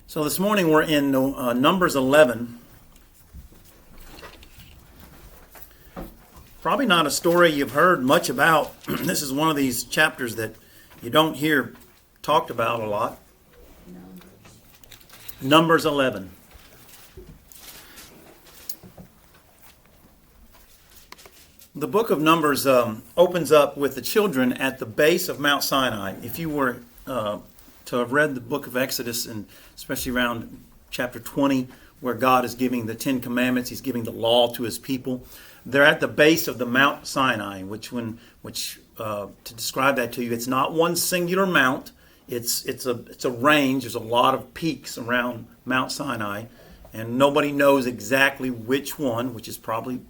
So this morning we're in Numbers 11. Probably not a story you've heard much about. This is one of these chapters that you don't hear talked about a lot. Numbers 11. The book of Numbers opens up with the children at the base of Mount Sinai. If you were to have read the book of Exodus, and especially around chapter 20, where God is giving the Ten Commandments, He's giving the law to His people. They're at the base of the Mount Sinai, which to describe that to you, it's not one singular mount. It's a range. There's a lot of peaks around Mount Sinai, and nobody knows exactly which one, which is probably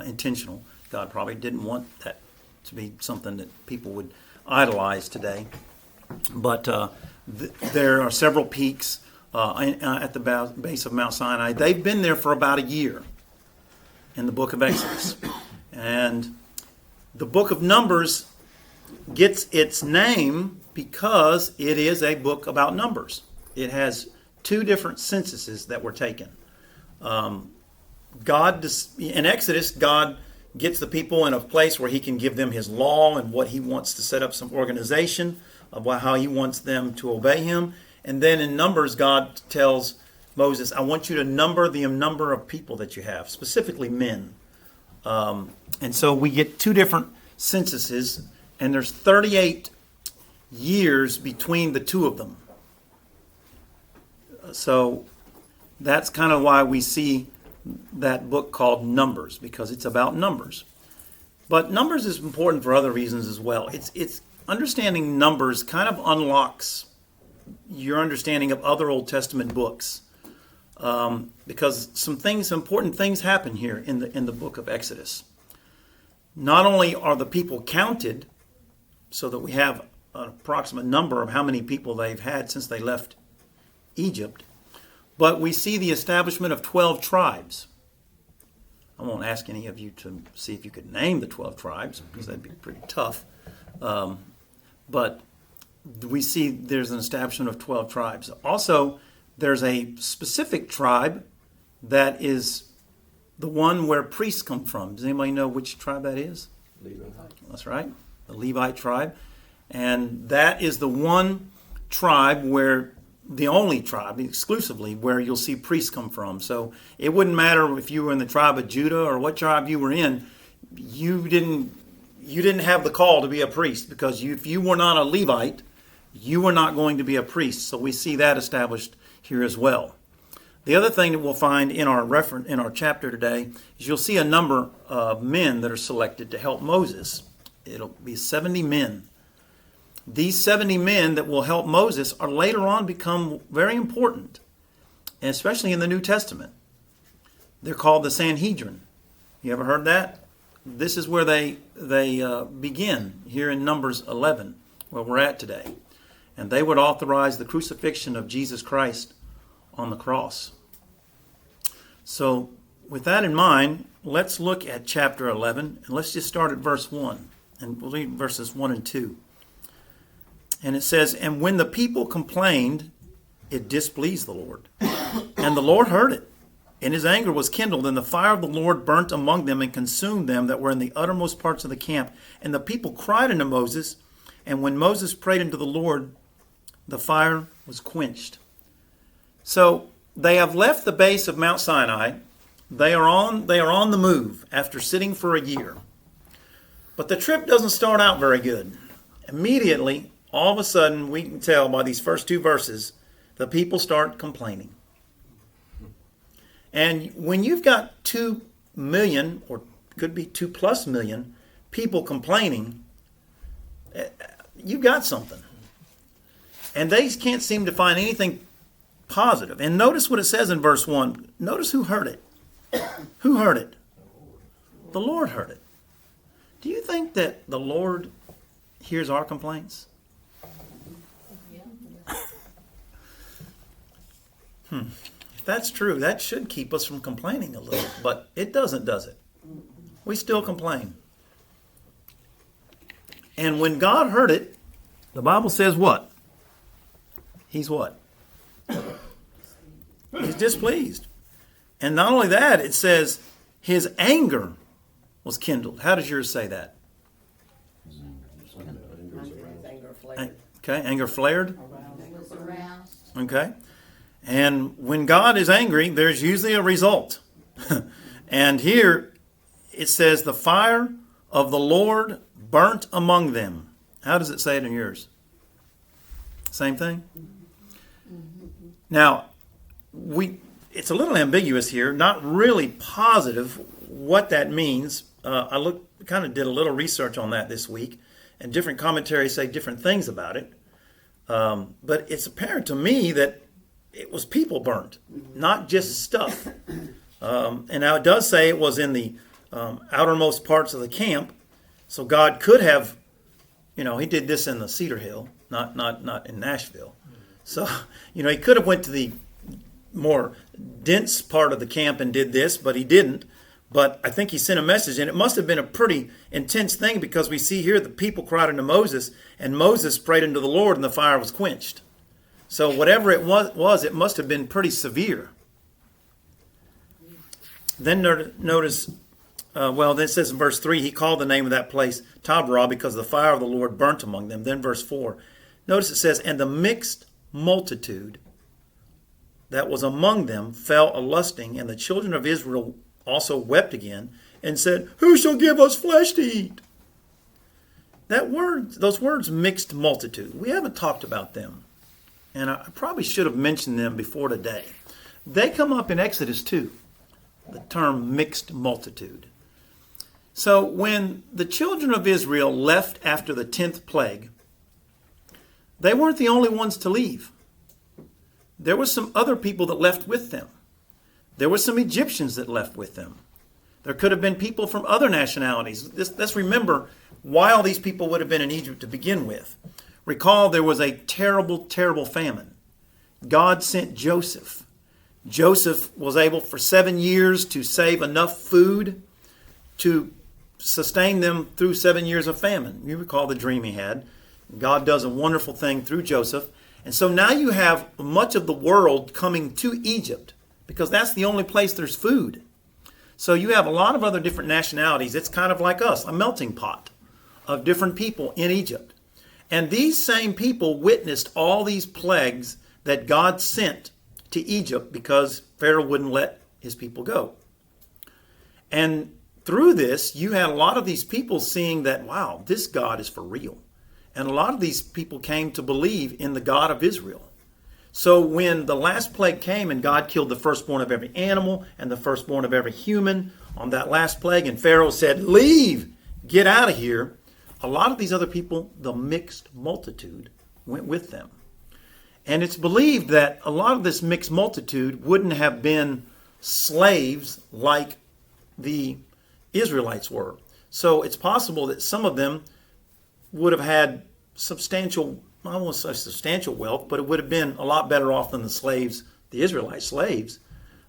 intentional. God probably didn't want that to be something that people would idolize today. But there are several peaks at the base of Mount Sinai. They've been there for about a year in the book of Exodus. And the book of Numbers gets its name because it is a book about numbers. It has two different censuses that were taken. In Exodus, God gets the people in a place where He can give them His law and what He wants to set up some organization about how He wants them to obey Him. And then in Numbers, God tells Moses, I want you to number the number of people that you have, specifically men. And so we get two different censuses, and there's 38 years between the two of them. So that's kind of why we see that book called Numbers, because it's about numbers. But Numbers is important for other reasons as well. It's understanding numbers kind of unlocks your understanding of other Old Testament books, because some important things happen here in the book of Exodus. Not only are the people counted, so that we have an approximate number of how many people they've had since they left Egypt, but we see the establishment of 12 tribes. I won't ask any of you to see if you could name the 12 tribes, because that'd be pretty tough. But we see there's an establishment of 12 tribes. Also, there's a specific tribe that is the one where priests come from. Does anybody know which tribe that is? Levite. That's right, the Levite tribe. And that is the one tribe where, the only tribe exclusively, where you'll see priests come from. So it wouldn't matter if you were in the tribe of Judah or what tribe you were in, you didn't have the call to be a priest, because if you were not a Levite, you were not going to be a priest. So we see that established here as well. The other thing that we'll find in our chapter today is you'll see a number of men that are selected to help Moses. It'll be 70 men. These 70 men that will help Moses are later on become very important, and especially in the New Testament. They're called the Sanhedrin. You ever heard that? This is where they begin here in Numbers 11, where we're at today. And they would authorize the crucifixion of Jesus Christ on the cross. So with that in mind, let's look at chapter 11, and let's just start at verse 1, and we'll read verses 1 and 2. And it says, And when the people complained, it displeased the Lord. And the Lord heard it. And His anger was kindled, and the fire of the Lord burnt among them and consumed them that were in the uttermost parts of the camp. And the people cried unto Moses, and when Moses prayed unto the Lord, the fire was quenched. So they have left the base of Mount Sinai. They are on the move after sitting for a year. But the trip doesn't start out very good. Immediately, all of a sudden, we can tell by these first two verses, the people start complaining. And when you've got 2 million, or could be 2+ million, people complaining, you've got something. And they can't seem to find anything positive. And notice what it says in verse 1. Notice who heard it. Who heard it? The Lord heard it. Do you think that the Lord hears our complaints? If that's true, that should keep us from complaining a little. But it doesn't, does it? We still complain. And when God heard it, the Bible says what? He's what? displeased. And not only that, it says his anger was kindled. How does yours say that? Anger flared. Okay, anger flared. Was aroused. Okay. And when God is angry, there's usually a result. And here it says, the fire of the Lord burnt among them. How does it say it in yours? Same thing? Now, it's a little ambiguous here, not really positive what that means. I kind of did a little research on that this week, and different commentaries say different things about it. But it's apparent to me that it was people burnt, not just stuff. And now it does say it was in the outermost parts of the camp. So God could have, he did this in the Cedar Hill, not in Nashville. So, he could have went to the more dense part of the camp and did this, but he didn't. But I think he sent a message, and it must have been a pretty intense thing, because we see here the people cried unto Moses, and Moses prayed unto the Lord, and the fire was quenched. So whatever it was, it must have been pretty severe. Then notice, then it says in verse 3, he called the name of that place Taberah, because the fire of the Lord burnt among them. Then verse 4, notice it says, and the mixed multitude that was among them fell a-lusting, and the children of Israel also wept again, and said, who shall give us flesh to eat? Those words, mixed multitude, we haven't talked about them. And I probably should have mentioned them before today. They come up in Exodus 2, the term mixed multitude. So when the children of Israel left after the 10th plague, they weren't the only ones to leave. There were some other people that left with them. There were some Egyptians that left with them. There could have been people from other nationalities. Let's remember why all these people would have been in Egypt to begin with. Recall there was a terrible, terrible famine. God sent Joseph. Joseph was able for 7 years to save enough food to sustain them through 7 years of famine. You recall the dream he had. God does a wonderful thing through Joseph. And so now you have much of the world coming to Egypt, because that's the only place there's food. So you have a lot of other different nationalities. It's kind of like us, a melting pot of different people in Egypt. And these same people witnessed all these plagues that God sent to Egypt because Pharaoh wouldn't let his people go. And through this, you had a lot of these people seeing that, wow, this God is for real. And a lot of these people came to believe in the God of Israel. So when the last plague came and God killed the firstborn of every animal and the firstborn of every human on that last plague, and Pharaoh said, leave, get out of here, a lot of these other people, the mixed multitude, went with them. And it's believed that a lot of this mixed multitude wouldn't have been slaves like the Israelites were. So it's possible that some of them would have had substantial, I won't say substantial wealth, but it would have been a lot better off than the slaves, the Israelite slaves.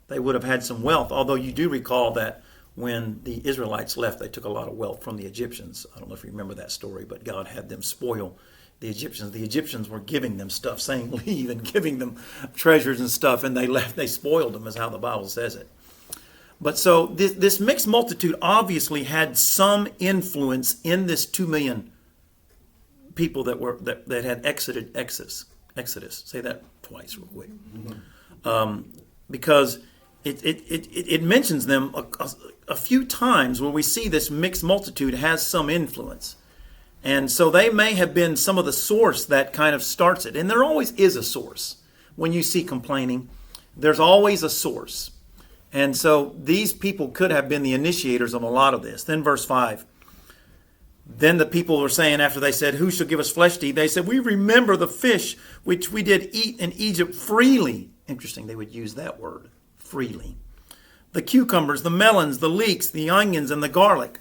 They would have had some wealth, although you do recall that when the Israelites left, they took a lot of wealth from the Egyptians. I don't know if you remember that story, but God had them spoil the Egyptians. The Egyptians were giving them stuff, saying leave, and giving them treasures and stuff, and they left. They spoiled them, is how the Bible says it. But so this mixed multitude obviously had some influence in this 2 million people that had exited Exodus. Say that twice real quick. Because it mentions them a few times where we see this mixed multitude has some influence. And so they may have been some of the source that kind of starts it. And there always is a source. When you see complaining, there's always a source. And so these people could have been the initiators of a lot of this. Then verse 5. Then the people were saying, after they said, who shall give us flesh to eat? They said, we remember the fish which we did eat in Egypt freely. Interesting, they would use that word, freely. The cucumbers, the melons, the leeks, the onions, and the garlic.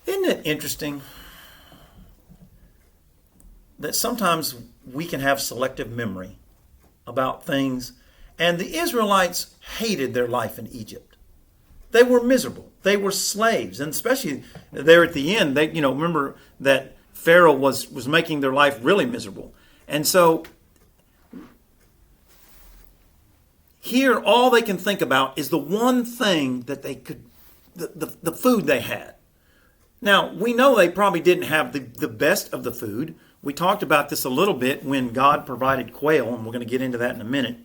Isn't it interesting that sometimes we can have selective memory about things? And the Israelites hated their life in Egypt. They were miserable. They were slaves. And especially there at the end, they, remember that Pharaoh was making their life really miserable. And so Here, all they can think about is the one thing that they could, the food they had. Now, we know they probably didn't have the best of the food. We talked about this a little bit when God provided quail, and we're going to get into that in a minute.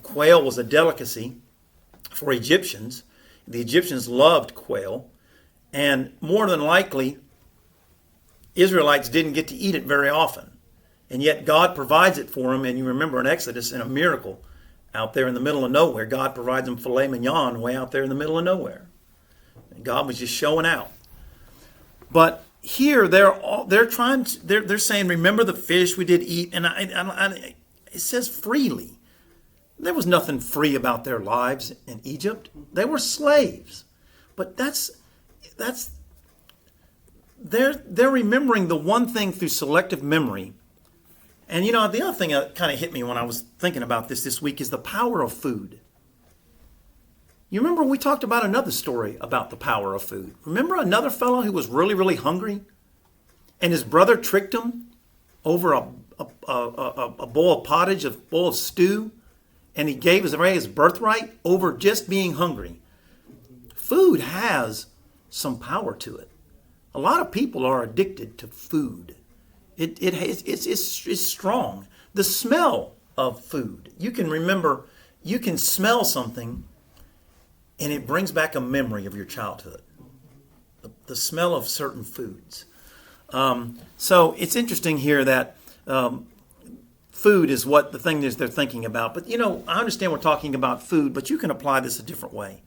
Quail was a delicacy for Egyptians. The Egyptians loved quail, and more than likely, Israelites didn't get to eat it very often. And yet God provides it for them, and you remember in Exodus, in a miracle, out there in the middle of nowhere, God provides them filet mignon way out there in the middle of nowhere. And God was just showing out. But here they're saying, remember the fish we did eat, and it says freely. There was nothing free about their lives in Egypt. They were slaves. But they're remembering the one thing through selective memory. And the other thing that kind of hit me when I was thinking about this week is the power of food. You remember we talked about another story about the power of food. Remember another fellow who was really, really hungry? And his brother tricked him over a bowl of pottage, a bowl of stew, and he gave his birthright over just being hungry. Food has some power to it. A lot of people are addicted to food. It's strong. The smell of food. You can smell something, and it brings back a memory of your childhood. The smell of certain foods. So it's interesting here that food is what the thing is they're thinking about. But I understand we're talking about food, but you can apply this a different way.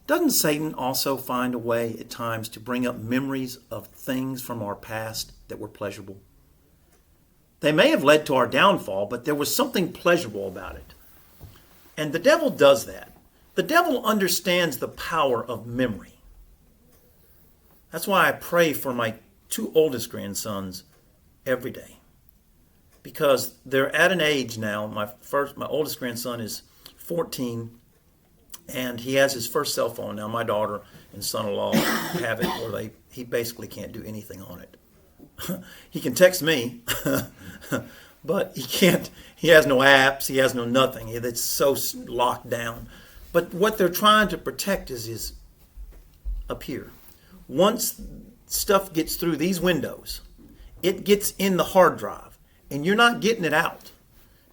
Doesn't Satan also find a way at times to bring up memories of things from our past that were pleasurable? They may have led to our downfall, but there was something pleasurable about it. And the devil does that. The devil understands the power of memory. That's why I pray for my two oldest grandsons every day. Because they're at an age now, my oldest grandson is 14, and he has his first cell phone now. My daughter and son-in-law have it where he basically can't do anything on it. He can text me, but he has no apps, he has no nothing. It's so locked down. But what they're trying to protect is up here. Once stuff gets through these windows, it gets in the hard drive, and you're not getting it out.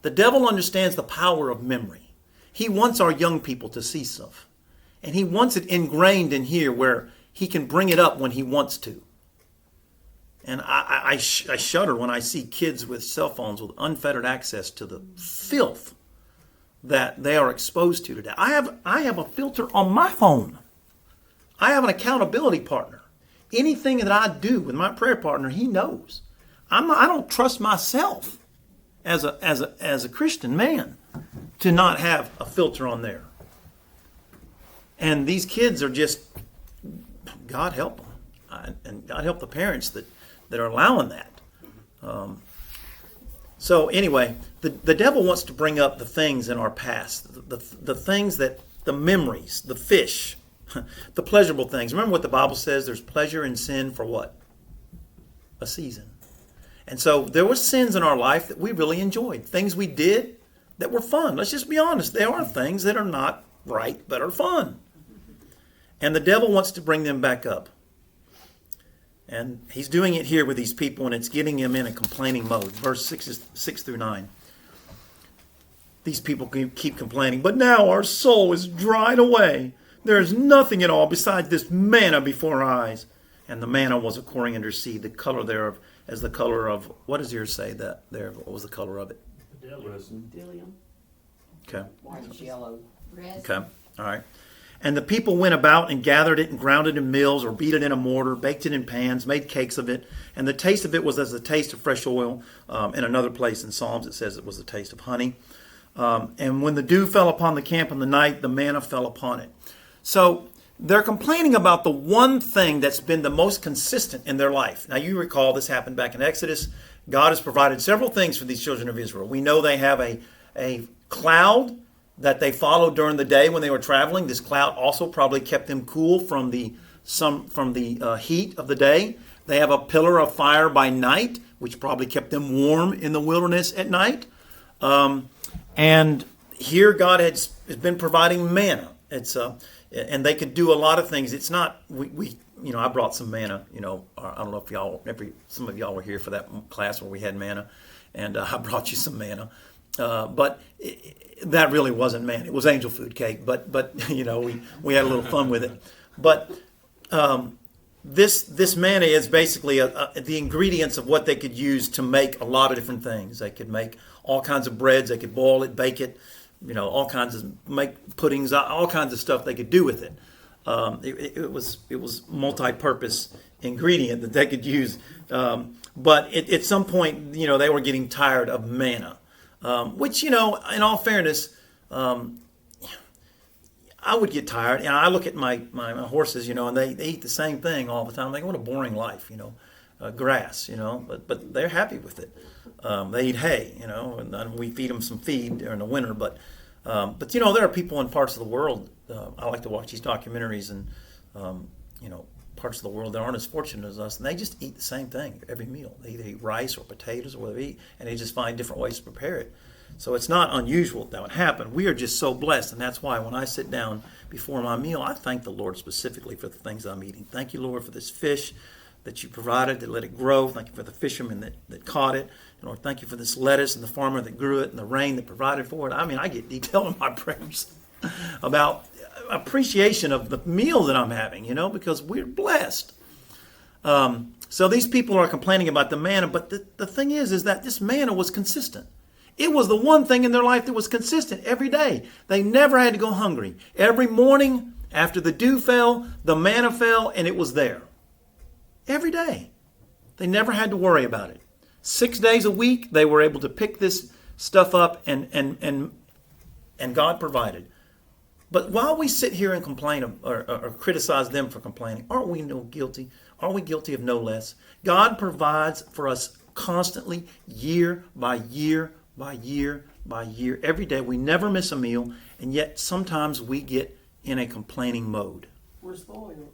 The devil understands the power of memory. He wants our young people to see stuff. And he wants it ingrained in here where he can bring it up when he wants to. And I shudder when I see kids with cell phones with unfettered access to the filth that they are exposed to today. I have a filter on my phone. I have an accountability partner. Anything that I do with my prayer partner, he knows. I don't trust myself as a Christian man to not have a filter on there. And these kids are just, God help them. And God help the parents that are allowing that. So anyway, the devil wants to bring up the things in our past, the things the memories, the fish, the pleasurable things. Remember what the Bible says, there's pleasure in sin for what? A season. And so there were sins in our life that we really enjoyed, things we did that were fun. Let's just be honest. There are things that are not right but are fun. And the devil wants to bring them back up. And he's doing it here with these people, and it's getting them in a complaining mode. Verse 6 through 9. These people keep complaining, but now our soul is dried away. There is nothing at all besides this manna before our eyes. And the manna was a coriander seed, the color thereof as the color of, what does yours say that there? What was the color of it? Bdellium. Okay. Whitish yellow. Resin. Okay. All right. And the people went about and gathered it and ground it in mills or beat it in a mortar, baked it in pans, made cakes of it. And the taste of it was as the taste of fresh oil. In another place in Psalms it says it was the taste of honey. And when the dew fell upon the camp in the night, the manna fell upon it. So they're complaining about the one thing that's been the most consistent in their life. Now you recall this happened back in Exodus. God has provided several things for these children of Israel. We know they have a cloud that they followed during the day when they were traveling. This cloud also probably kept them cool from the heat of the day. They have a pillar of fire by night, which probably kept them warm in the wilderness at night. And here God has been providing manna. It's and they could do a lot of things. It's not we I brought some manna. I don't know if some of y'all were here for that class where we had manna, and I brought you some manna. But that really wasn't manna. It was angel food cake. But we had a little fun with it. But this manna is basically the ingredients of what they could use to make a lot of different things. They could make all kinds of breads. They could boil it, bake it. All kinds of make puddings, all kinds of stuff they could do with it. It was multi-purpose ingredient that they could use. But at some point, they were getting tired of manna, which, in all fairness, I would get tired. I look at my horses, and they eat the same thing all the time. They go, what a boring life, grass, but they're happy with it. They eat hay, and we feed them some feed during the winter. But there are people in parts of the world. I like to watch these documentaries, and parts of the world that aren't as fortunate as us, and they just eat the same thing every meal. They either eat rice or potatoes or whatever they eat, and they just find different ways to prepare it. So it's not unusual that would happen. We are just so blessed, and that's why when I sit down before my meal, I thank the Lord specifically for the things I'm eating. Thank you, Lord, for this fish that you provided to let it grow. Thank you for the fishermen that caught it. And Lord, thank you for this lettuce and the farmer that grew it and the rain that provided for it. I get detailed in my prayers about appreciation of the meal that I'm having, because we're blessed. So these people are complaining about the manna, but the thing is that this manna was consistent. It was the one thing in their life that was consistent every day. They never had to go hungry. Every morning after the dew fell, the manna fell, and it was there. Every day. They never had to worry about it. 6 days a week, they were able to pick this stuff up, and God provided. But while we sit here and complain or criticize them for complaining, aren't we guilty? Aren't we guilty of no less? God provides for us constantly, year by year by year by year, every day. We never miss a meal, and yet sometimes we get in a complaining mode. We're spoiled.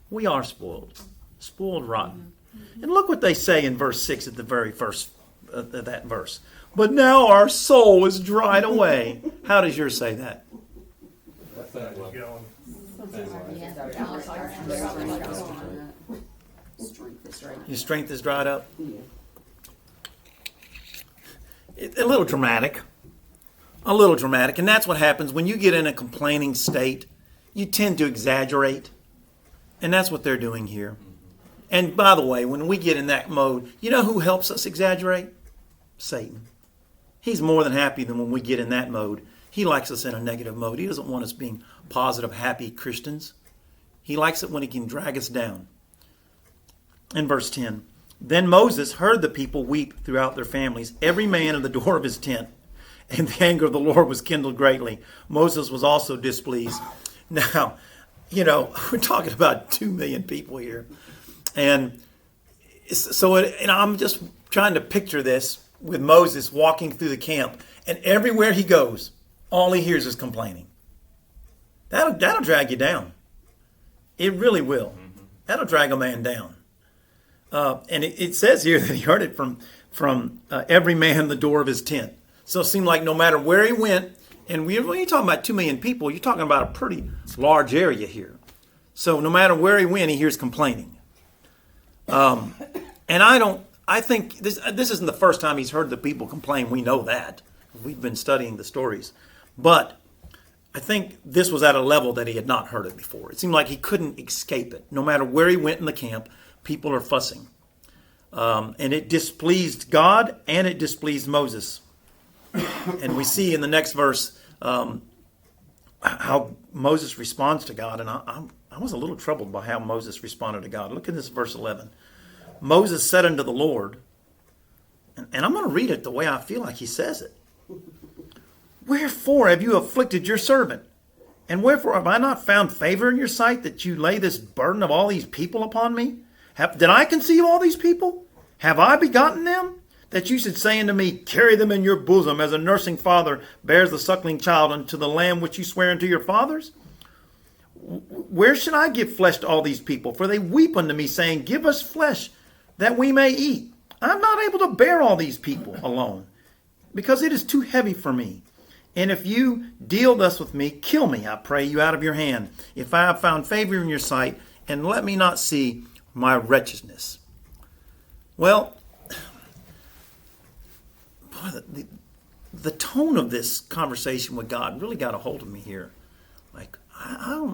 We are spoiled. Spoiled rotten. And look what they say in verse 6 at the very first that verse. But now our soul is dried away. How does yours say that? Your strength is dried up? A little dramatic. A little dramatic. And that's what happens when you get in a complaining state. You tend to exaggerate. And that's what they're doing here. And by the way, when we get in that mode, you know who helps us exaggerate? Satan. He's more than happy than when we get in that mode. He likes us in a negative mode. He doesn't want us being positive, happy Christians. He likes it when he can drag us down. In verse 10, then Moses heard the people weep throughout their families, every man in the door of his tent. And the anger of the Lord was kindled greatly. Moses was also displeased. Now, we're talking about 2 million people here. And so I'm just trying to picture this with Moses walking through the camp. And everywhere he goes, all he hears is complaining. That'll drag you down. It really will. That'll drag a man down. And it says here that he heard it from every man in the door of his tent. So it seemed like no matter where he went, and when you're talking about 2 million people, you're talking about a pretty large area here. So no matter where he went, he hears complaining. And I think this isn't the first time he's heard the people complain. We know that. We've been studying the stories. But I think this was at a level that he had not heard it before. It seemed like he couldn't escape it. No matter where he went in the camp, people are fussing. And it displeased God and it displeased Moses. And we see in the next verse how Moses responds to God. And I was a little troubled by how Moses responded to God. Look at this verse 11. Moses said unto the Lord, and I'm going to read it the way I feel like he says it. Wherefore have you afflicted your servant? And wherefore have I not found favor in your sight that you lay this burden of all these people upon me? Did I conceive all these people? Have I begotten them? That you should say unto me, carry them in your bosom, as a nursing father bears the suckling child unto the lamb which you swear unto your fathers? Where should I give flesh to all these people? For they weep unto me, saying, give us flesh, that we may eat. I'm not able to bear all these people alone, because it is too heavy for me. And if you deal thus with me, kill me, I pray you, out of your hand, if I have found favor in your sight, and let me not see my wretchedness. Well, boy, the tone of this conversation with God really got a hold of me here. Like, I'd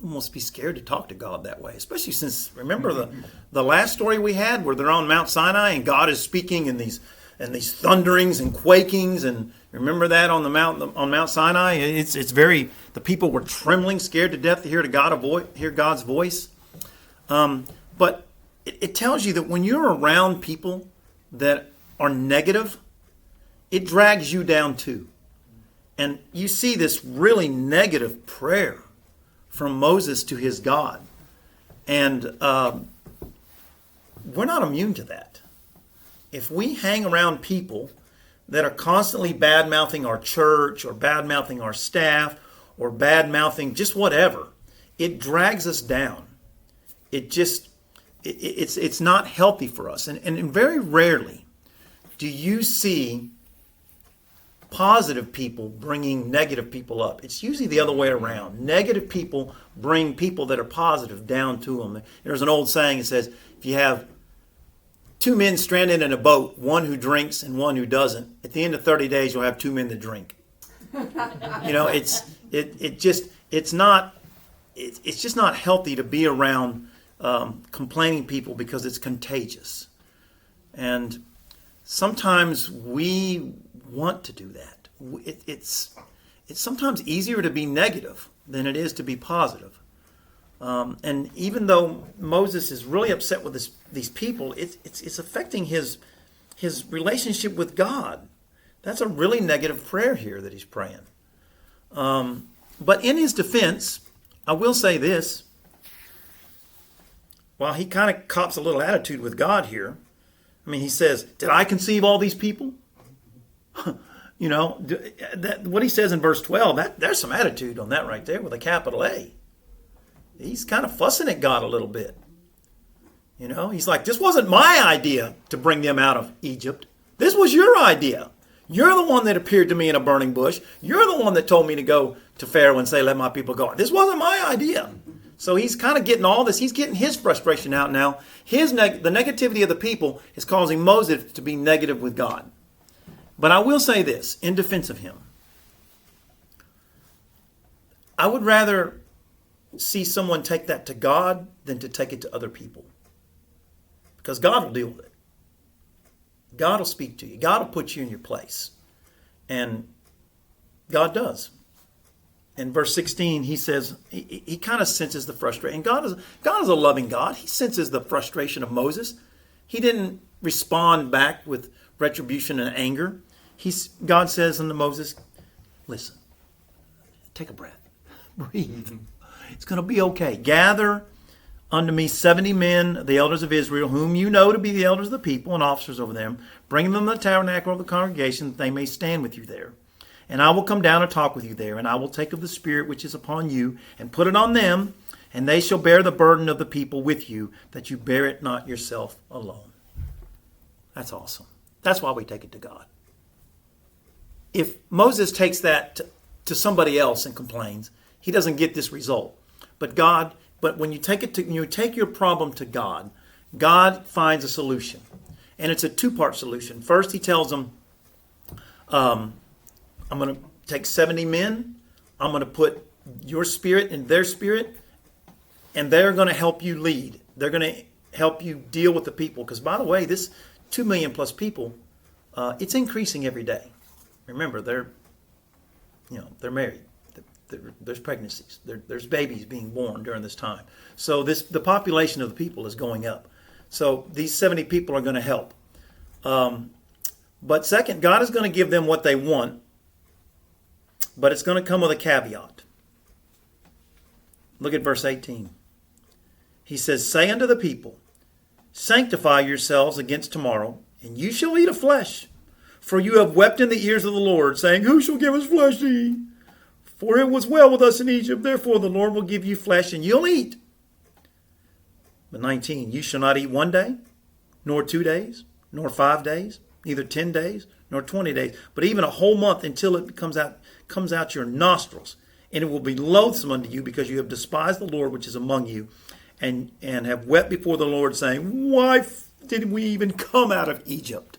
almost be scared to talk to God that way, especially since, remember the last story we had where they're on Mount Sinai and God is speaking in these thunderings and quakings, and remember that on Mount Sinai? It's very, the people were trembling, scared to death to hear God's voice. But it tells you that when you're around people that are negative, it drags you down too. And you see this really negative prayer from Moses to his God. And we're not immune to that. If we hang around people that are constantly bad-mouthing our church or bad-mouthing our staff or bad-mouthing just whatever, it drags us down. It's not healthy for us. And very rarely do you see positive people bringing negative people up. It's usually the other way around. Negative people bring people that are positive down to them. There's an old saying that says, if you have two men stranded in a boat, one who drinks and one who doesn't, at the end of 30 days you'll have two men that drink. It's just not healthy to be around complaining people because it's contagious. And sometimes we want to do that. It's sometimes easier to be negative than it is to be positive. And even though Moses is really upset with these people, it's affecting his relationship with God. That's a really negative prayer here that he's praying. But in his defense, I will say this. While he kind of cops a little attitude with God here, I mean, he says, did I conceive all these people? What he says in verse 12, there's some attitude on that right there with a capital A. He's kind of fussing at God a little bit. He's like, this wasn't my idea to bring them out of Egypt. This was your idea. You're the one that appeared to me in a burning bush. You're the one that told me to go to Pharaoh and say, let my people go. This wasn't my idea. So he's kind of getting all this. He's getting his frustration out now. The negativity of the people is causing Moses to be negative with God. But I will say this in defense of him. I would rather see someone take that to God than to take it to other people. Because God will deal with it. God will speak to you. God will put you in your place. And God does. In verse 16, he says, he kind of senses the frustration. God is a loving God. He senses the frustration of Moses. He didn't respond back with retribution and anger. God says unto Moses, listen, take a breath. Breathe. It's going to be okay. Gather unto me 70 men, the elders of Israel, whom you know to be the elders of the people and officers over them. Bring them to the tabernacle of the congregation, that they may stand with you there. And I will come down and talk with you there, and I will take of the Spirit which is upon you, and put it on them, and they shall bear the burden of the people with you, that you bear it not yourself alone. That's awesome. That's why we take it to God. If Moses takes that to somebody else and complains, he doesn't get this result. But when you take your problem to God, God finds a solution. And it's a two-part solution. First, he tells them, I'm going to take 70 men. I'm going to put your spirit in their spirit, and they're going to help you lead. They're going to help you deal with the people. Because, by the way, this 2 million plus people, it's increasing every day. Remember, they're married. There's pregnancies. There's babies being born during this time. So the population of the people is going up. So these 70 people are going to help. But second, God is going to give them what they want, but it's going to come with a caveat. Look at verse 18. He says, say unto the people, sanctify yourselves against tomorrow, and you shall eat of flesh. For you have wept in the ears of the Lord, saying, who shall give us flesh to eat? For it was well with us in Egypt, therefore the Lord will give you flesh, and you'll eat. But 19, you shall not eat 1 day, nor 2 days, nor 5 days, neither 10 days, nor 20 days, but even a whole month until it comes out your nostrils. And it will be loathsome unto you, because you have despised the Lord which is among you, and have wept before the Lord, saying, why did we even come out of Egypt?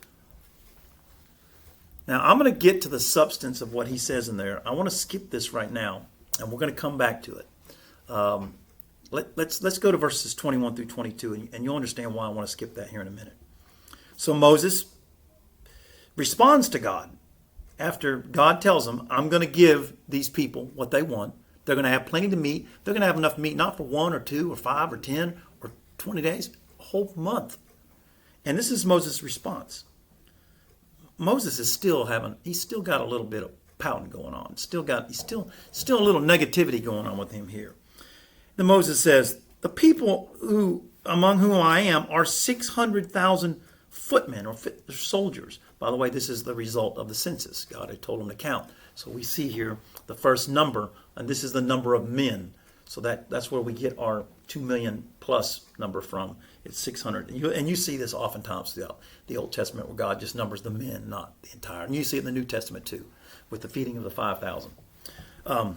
Now, I'm going to get to the substance of what he says in there. I want to skip this right now, and we're going to come back to it. Let's go to verses 21 through 22, and you'll understand why I want to skip that here in a minute. So Moses responds to God after God tells him, I'm going to give these people what they want. They're going to have plenty to meat. They're going to have enough meat, not for 1 or 2 or 5 or 10 or 20 days, a whole month. And this is Moses' response. Moses is he's still got a little bit of pouting going on. He's still a little negativity going on with him here. Then Moses says, the people among whom I am are 600,000 footmen or soldiers. By the way, this is the result of the census. God had told them to count. So we see here the first number, and this is the number of men. So that's where we get our 2 million plus number from. It's 600. And you see this oftentimes throughout the Old Testament, where God just numbers the men, not the entire. And you see it in the New Testament too, with the feeding of the 5,000. Let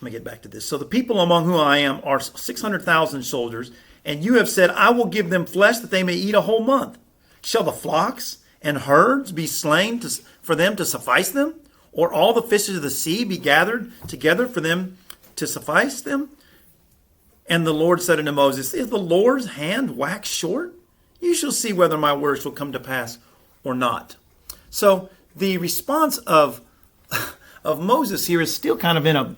me get back to this. So the people among whom I am are 600,000 soldiers, and you have said, I will give them flesh that they may eat a whole month. Shall the flocks and herds be slain for them to suffice them? Or all the fishes of the sea be gathered together for them to suffice them? And the Lord said unto Moses, is the Lord's hand waxed short? You shall see whether my words shall come to pass or not. So the response of Moses here is still kind of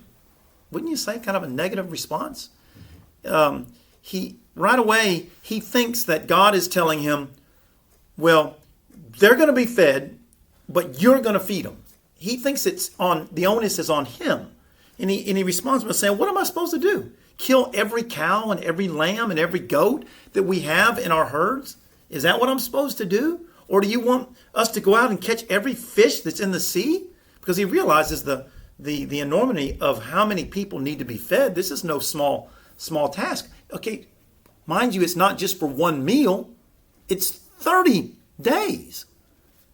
wouldn't you say, kind of a negative response? He right away, he thinks that God is telling him, well, they're going to be fed, but you're going to feed them. He thinks the onus is on him. And he responds by saying, what am I supposed to do? Kill every cow and every lamb and every goat that we have in our herds? Is that what I'm supposed to do? Or do you want us to go out and catch every fish that's in the sea? Because he realizes the enormity of how many people need to be fed. This is no small task. Okay, mind you, it's not just for one meal. It's 30 days.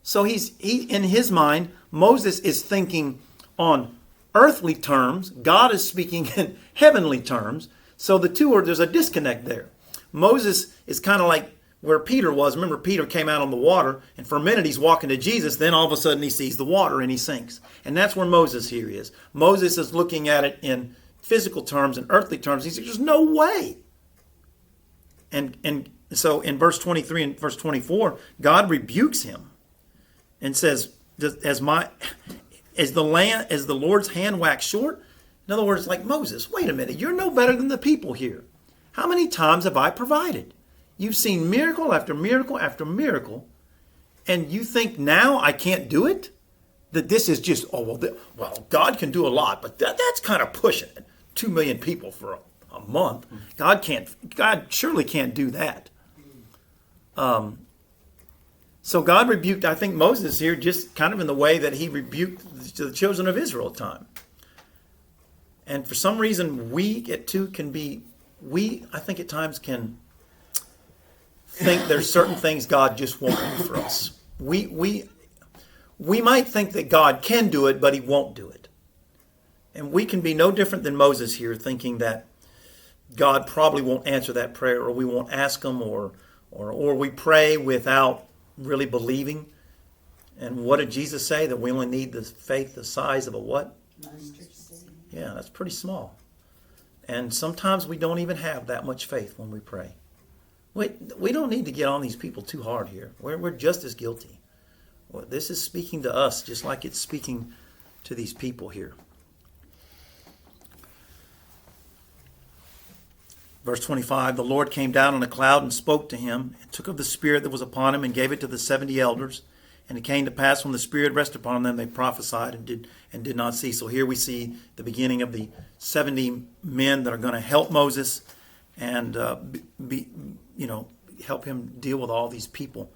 So he in his mind, Moses is thinking on earthly terms. God is speaking in heavenly terms. So there's a disconnect there. Moses is kind of like where Peter was. Remember, Peter came out on the water, and for a minute he's walking to Jesus. Then all of a sudden he sees the water and he sinks. And that's where Moses here is. Moses is looking at it in physical terms and earthly terms. He says, there's no way. And so in verse 23 and verse 24, God rebukes him and says, as the Lord's hand waxed short? In other words, like Moses, wait a minute, you're no better than the people here. How many times have I provided? You've seen miracle after miracle after miracle, and you think now I can't do it? That this is just, God can do a lot, but that's kind of pushing it. 2 million people for a month. God surely can't do that. So God rebuked, I think, Moses here just kind of in the way that he rebuked the children of Israel at the time. And for some reason, we I think at times can think there's certain things God just won't do for us. We might think that God can do it, but he won't do it. And we can be no different than Moses here, thinking that God probably won't answer that prayer, or we won't ask him, or we pray without really believing. And what did Jesus say? That we only need the faith the size of a what? Mustard seed. Yeah, that's pretty small. And sometimes we don't even have that much faith when we pray. We don't need to get on these people too hard here. We're just as guilty. Well, this is speaking to us just like it's speaking to these people here. Verse 25, the Lord came down on a cloud and spoke to him, and took of the Spirit that was upon him and gave it to the 70 elders. And it came to pass when the Spirit rested upon them, they prophesied and did not cease. So here we see the beginning of the 70 men that are going to help Moses and help him deal with all these people.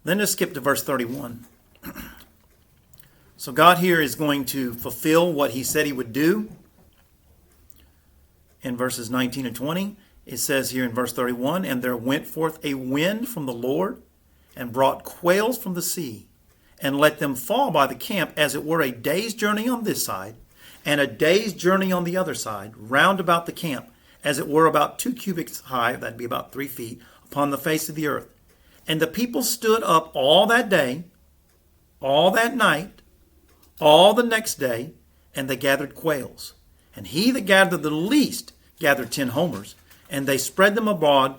Then let's skip to verse 31. So God here is going to fulfill what he said he would do. In verses 19 and 20, it says here in verse 31, and there went forth a wind from the Lord, and brought quails from the sea, and let them fall by the camp, as it were a day's journey on this side, and a day's journey on the other side, round about the camp, as it were about 2 cubits high, that'd be about 3 feet, upon the face of the earth. And the people stood up all that day, all that night, all the next day, and they gathered quails. And he that gathered the least gathered 10 homers, and they spread them abroad,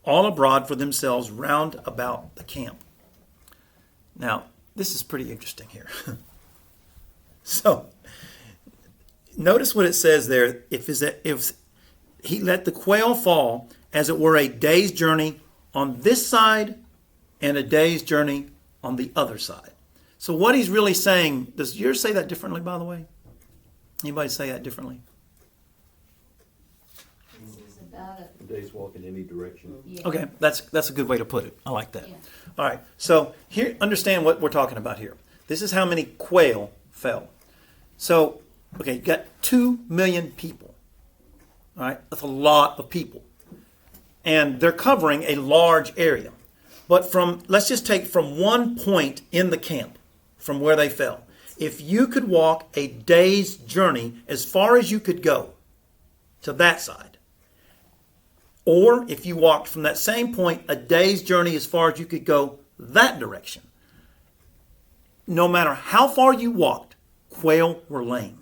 all abroad for themselves round about the camp. Now, this is pretty interesting here. So, notice what it says there. If he let the quail fall, as it were a day's journey on this side and a day's journey on the other side. So what he's really saying, does yours say that differently, by the way? Anybody say that differently? This is about a, A day's walk in any direction. yeah. Okay, that's a good way to put it. I like that. Yeah. All right, so here, understand what we're talking about here. This is how many quail fell. So, okay, you got 2 million people. All right, that's a lot of people. And they're covering a large area. But let's just take from one point in the camp, from where they fell. If you could walk a day's journey as far as you could go to that side, or if you walked from that same point a day's journey as far as you could go that direction, no matter how far you walked, quail were laying.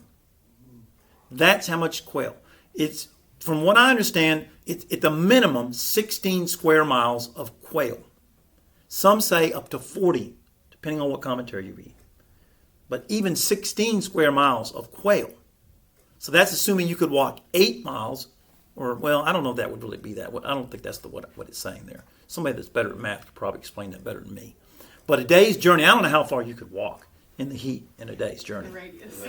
That's how much quail. It's, from what I understand, it's at the minimum 16 square miles of quail. Some say up to 40, depending on what commentary you read. But even 16 square miles of quail. So that's assuming you could walk 8 miles, or, well, I don't know if that would really be that. I don't think that's what it's saying there. Somebody that's better at math could probably explain that better than me. But a day's journey, I don't know how far you could walk in the heat in a day's journey. Radius.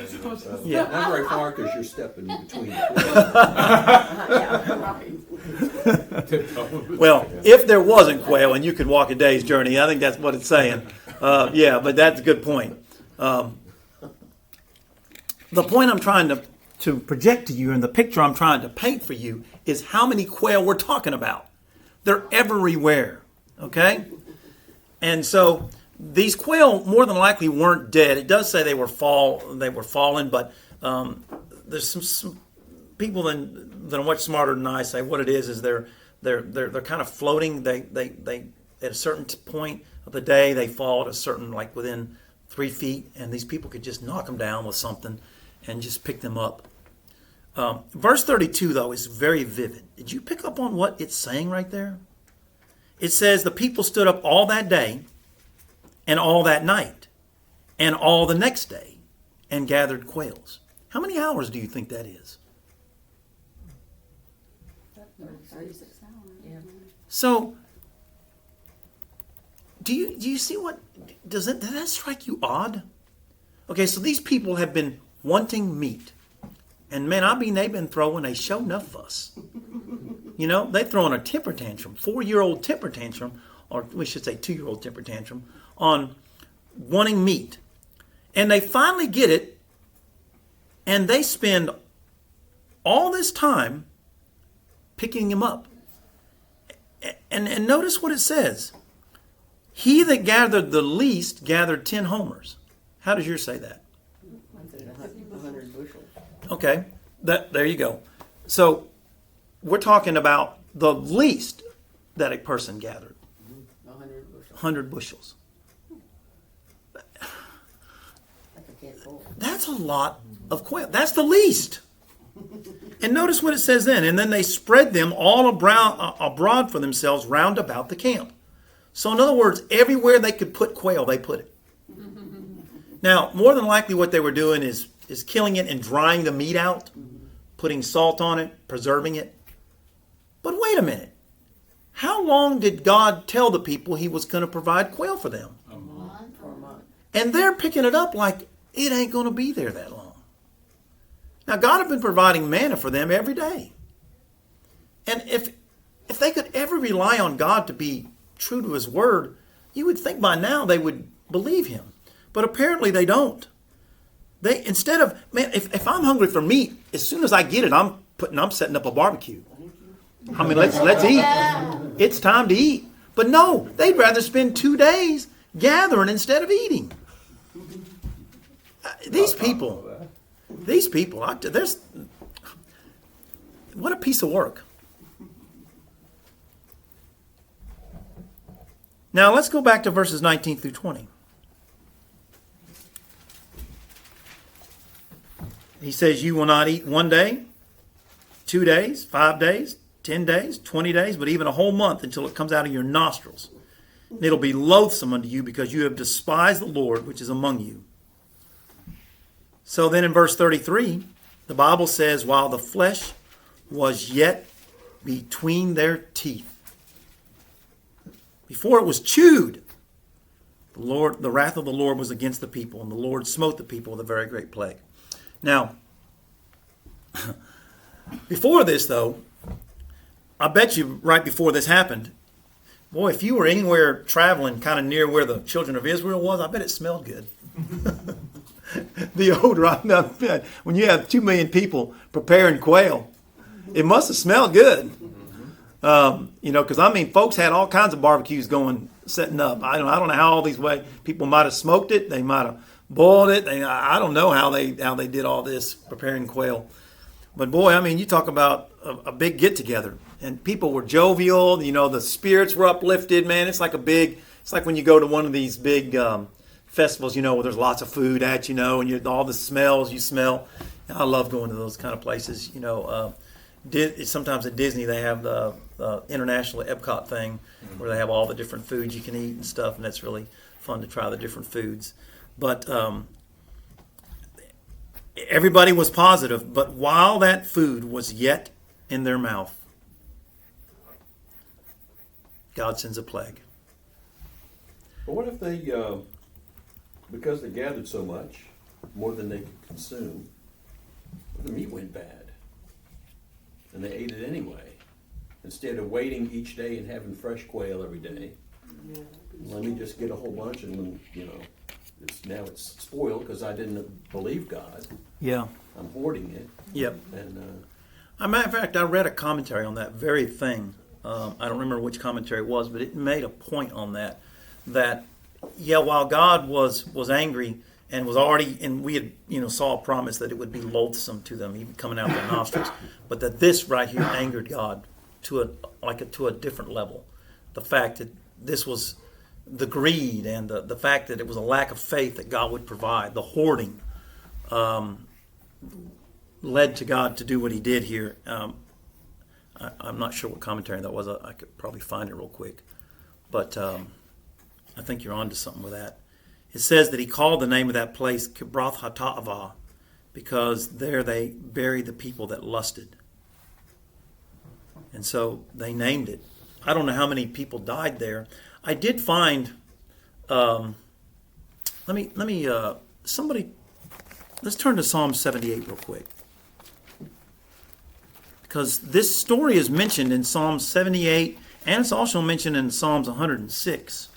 Yeah. Not very far because you're stepping in between. Well, if there wasn't quail and you could walk a day's journey, I think that's what it's saying. Yeah, but that's a good point. The point I'm trying to project to you and the picture I'm trying to paint for you is how many quail we're talking about. They're everywhere, okay? And so these quail more than likely weren't dead. It does say they were fallen, but there's some people that are much smarter than I say what it is they're kind of floating. They at a certain point of the day they fall at a certain, like within 3 feet, and these people could just knock them down with something and just pick them up. Verse 32 though is very vivid. Did you pick up on what it's saying right there? It says the people stood up all that day and all that night and all the next day and gathered quails. How many hours do you think that is? 36 hours. Yeah. So, do you see what, does that strike you odd? Okay, so these people have been wanting meat. And man, they've been throwing a show enough fuss. You know, they're throwing a temper tantrum, 4-year-old temper tantrum, or we should say 2-year-old temper tantrum, on wanting meat. And they finally get it, and they spend all this time picking him up. And notice what it says. He that gathered the least gathered 10 homers. How does yours say that? 100 bushels. Okay, there you go. So we're talking about the least that a person gathered. 100 bushels. 100 bushels. That's a lot of quail. That's the least. And notice what it says then. And then they spread them all abroad for themselves round about the camp. So in other words, everywhere they could put quail, they put it. Now, more than likely what they were doing is killing it and drying the meat out, putting salt on it, preserving it. But wait a minute. How long did God tell the people he was going to provide quail for them? A month or a month. And they're picking it up like it ain't going to be there that long. Now, God had been providing manna for them every day. And if they could ever rely on God to be true to his word, you would think by now they would believe him. But apparently they don't. They, instead of, man, if I'm hungry for meat, as soon as I get it, I'm setting up a barbecue. I mean, let's eat. It's time to eat. But no, they'd rather spend 2 days gathering instead of eating. These people, there's what a piece of work. Now let's go back to verses 19 through 20. He says, you will not eat 1 day, 2 days, 5 days, 10 days, 20 days, but even a whole month until it comes out of your nostrils. And it'll be loathsome unto you because you have despised the Lord which is among you. So then in verse 33, the Bible says, while the flesh was yet between their teeth, before it was chewed, the wrath of the Lord was against the people, and the Lord smote the people with a very great plague. Now, before this, though, I bet you right before this happened, boy, if you were anywhere traveling kind of near where the children of Israel was, I bet it smelled good. The odor, when you have 2 million people preparing quail, it must have smelled good. Because I mean, folks had all kinds of barbecues setting up. I don't know how all these ways people might have smoked it, they might have boiled it. I don't know how they did all this preparing quail. But boy, I mean, you talk about a big get together, and people were jovial. The spirits were uplifted. Man, it's like when you go to one of these big festivals, where there's lots of food at, and all the smells you smell. I love going to those kind of places. Sometimes at Disney they have the International Epcot thing where they have all the different foods you can eat and stuff, and that's really fun to try the different foods. But everybody was positive. But while that food was yet in their mouth, God sends a plague. But what if they, because they gathered so much, more than they could consume, the meat went bad, and they ate it anyway, instead of waiting each day and having fresh quail every day? Let me just get a whole bunch, and it's spoiled because I didn't believe God. Yeah. I'm hoarding it. Yep. And As a matter of fact, I read a commentary on that very thing. I don't remember which commentary it was, but it made a point on that. While God was angry and was already, and we had saw a promise that it would be loathsome to them, even coming out of their nostrils, but that this right here angered God to a different level. The fact that this was the greed and the fact that it was a lack of faith that God would provide, the hoarding, led to God to do what He did here. I'm not sure what commentary that was. I could probably find it real quick, but I think you're onto something with that. It says that He called the name of that place Kibroth Hattaavah, because there they buried the people that lusted, and so they named it. I don't know how many people died there. I did find. Let's turn to Psalm 78 real quick, because this story is mentioned in Psalm 78, and it's also mentioned in Psalms 106.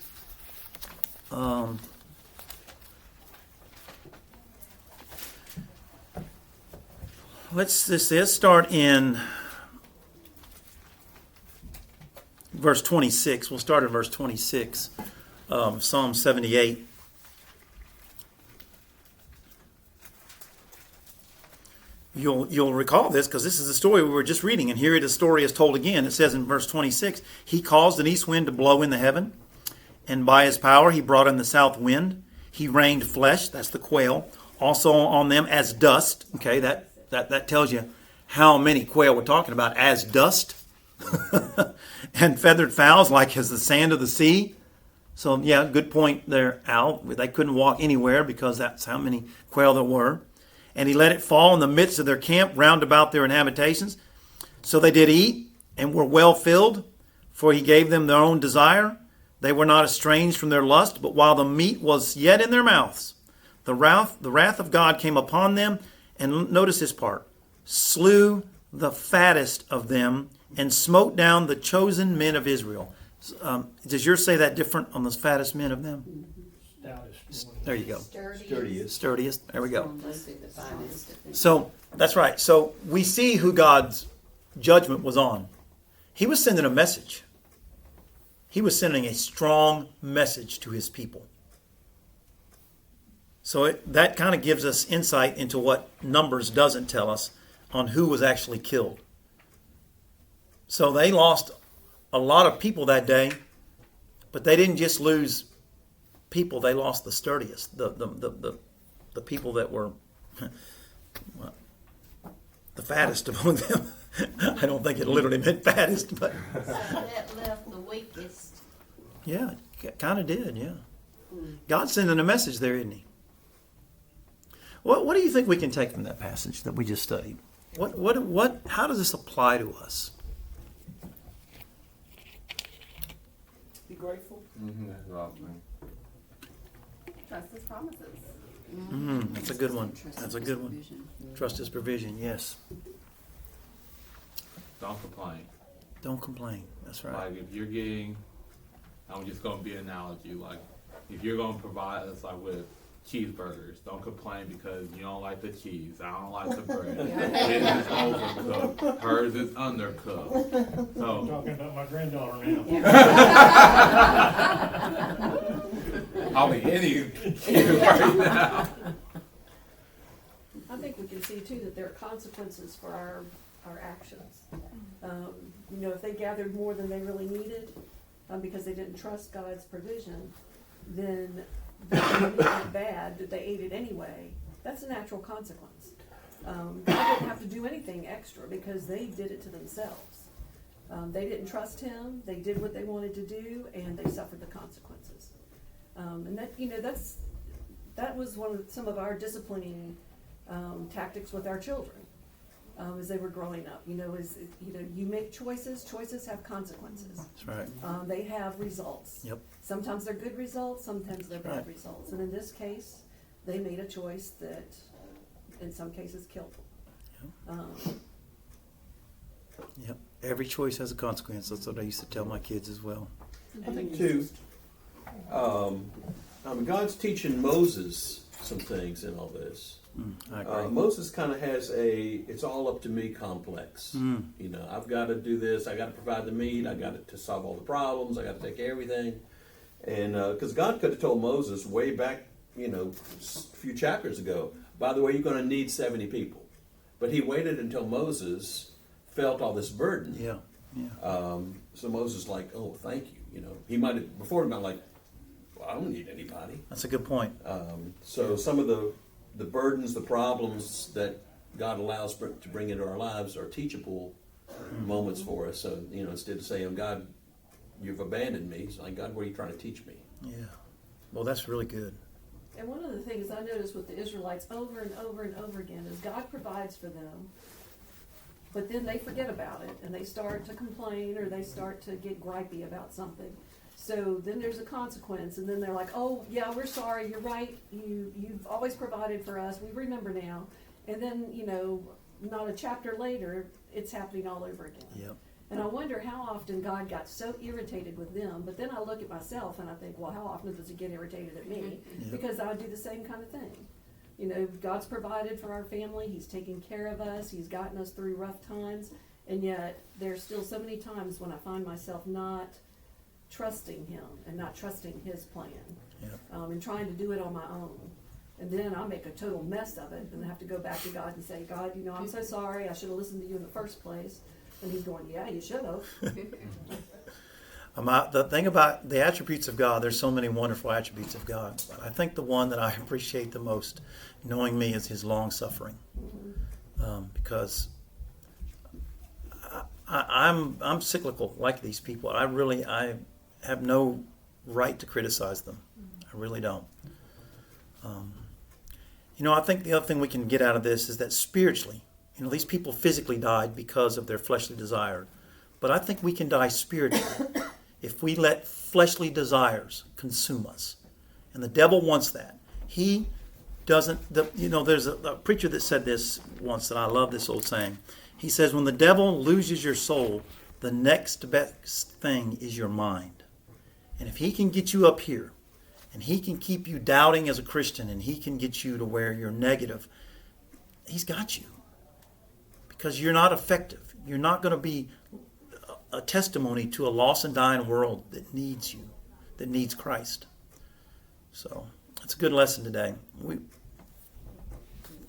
Let's start in verse 26. We'll start at verse 26 of Psalm 78. You'll recall this because this is the story we were just reading, and here the story is told again. It says in verse 26, He caused an east wind to blow in the heaven, and by His power He brought in the south wind. He rained flesh, that's the quail, also on them as dust. Okay, that tells you how many quail we're talking about, as dust. And feathered fowls like as the sand of the sea. So yeah, good point there, Al. They couldn't walk anywhere because that's how many quail there were. And He let it fall in the midst of their camp round about their habitations. So they did eat and were well filled, for He gave them their own desire. They were not estranged from their lust, but while the meat was yet in their mouths, the wrath of God came upon them, and notice this part, slew the fattest of them, and smote down the chosen men of Israel. Does yours say that different on the fattest men of them? There you go. Sturdiest. There we go. So that's right. So we see who God's judgment was on. He was sending a message. he was sending a strong message to his people. So that kind of gives us insight into what Numbers doesn't tell us on who was actually killed. So they lost a lot of people that day, but they didn't just lose people, they lost the sturdiest, the people that were well, the fattest among them. I don't think it literally meant fattest, but So that left the weakest. yeah, it kind of did, yeah. God's sending a message there, isn't he? What do you think we can take from that passage that we just studied? How does this apply to us? Be grateful. That's what I was thinking. Trust his promises. That's a good one. That's a good one. Trust his provision, yes. Don't complain. Don't complain. That's right. Like if you're getting, I'm just gonna be an analogy. Like if you're gonna provide us like with cheeseburgers, don't complain because you don't like the cheese. I don't like the bread. His is overcooked. Hers is undercooked. So Talking about my granddaughter now. I'll be any right now. I think we can see too that there are consequences for our actions. If they gathered more than they really needed, because they didn't trust God's provision, then the meat went bad, that they ate it anyway. That's a natural consequence. God didn't have to do anything extra because they did it to themselves. They didn't trust Him, they did what they wanted to do, and they suffered the consequences. And that was some of our disciplining tactics with our children as they were growing up. You make choices have consequences. That's right. They have results. Yep. Sometimes they're good results, sometimes they're bad Right. results. And in this case, they made a choice that, in some cases, killed them. Yep. Every choice has a consequence. That's what I used to tell my kids as well. I think too, God's teaching Moses some things in all this. I agree. Moses kind of has it's all up to me complex. I've got to do this, I got to provide the meat, I got to solve all the problems, I got to take care of everything. And because God could have told Moses way back, a few chapters ago, by the way, you're going to need 70 people. But he waited until Moses felt all this burden. Yeah. Yeah. So Moses like, oh, thank you. He might have before been like, well, I don't need anybody. That's a good point. So some of the burdens, the problems that God allows to bring into our lives are teachable moments for us. So, instead of saying, God, you've abandoned me, it's like, God, what are you trying to teach me? Yeah. Well, that's really good. And one of the things I noticed with the Israelites over and over and over again is God provides for them, but then they forget about it and they start to complain or they start to get gripey about something. So then there's a consequence, and then they're like, oh, yeah, we're sorry, you're right, you've always provided for us, we remember now. And then, not a chapter later, it's happening all over again. Yep. And I wonder how often God got so irritated with them, but then I look at myself and I think, well, how often does He get irritated at me? Yep. Because I do the same kind of thing. God's provided for our family, He's taken care of us, He's gotten us through rough times, and yet there's still so many times when I find myself not trusting Him and not trusting His plan, Yep. and trying to do it on my own. And then I make a total mess of it and have to go back to God and say, God, I'm so sorry, I should have listened to you in the first place. And He's going, yeah, you should have. The thing about the attributes of God, there's so many wonderful attributes of God. But I think the one that I appreciate the most, knowing me, is His long suffering. Because I'm cyclical like these people. I have no right to criticize them. I really don't. I think the other thing we can get out of this is that spiritually, these people physically died because of their fleshly desire. But I think we can die spiritually if we let fleshly desires consume us. And the devil wants that. He doesn't, there's a preacher that said this once, and I love this old saying. He says, when the devil loses your soul, the next best thing is your mind. And if he can get you up here, and he can keep you doubting as a Christian, and he can get you to where you're negative, he's got you. Because you're not effective. You're not going to be a testimony to a lost and dying world that needs you, that needs Christ. So it's a good lesson today.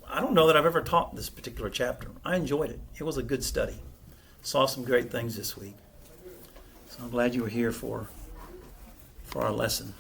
I don't know that I've ever taught this particular chapter. I enjoyed it. It was a good study. Saw some great things this week. So I'm glad you were here for our lesson.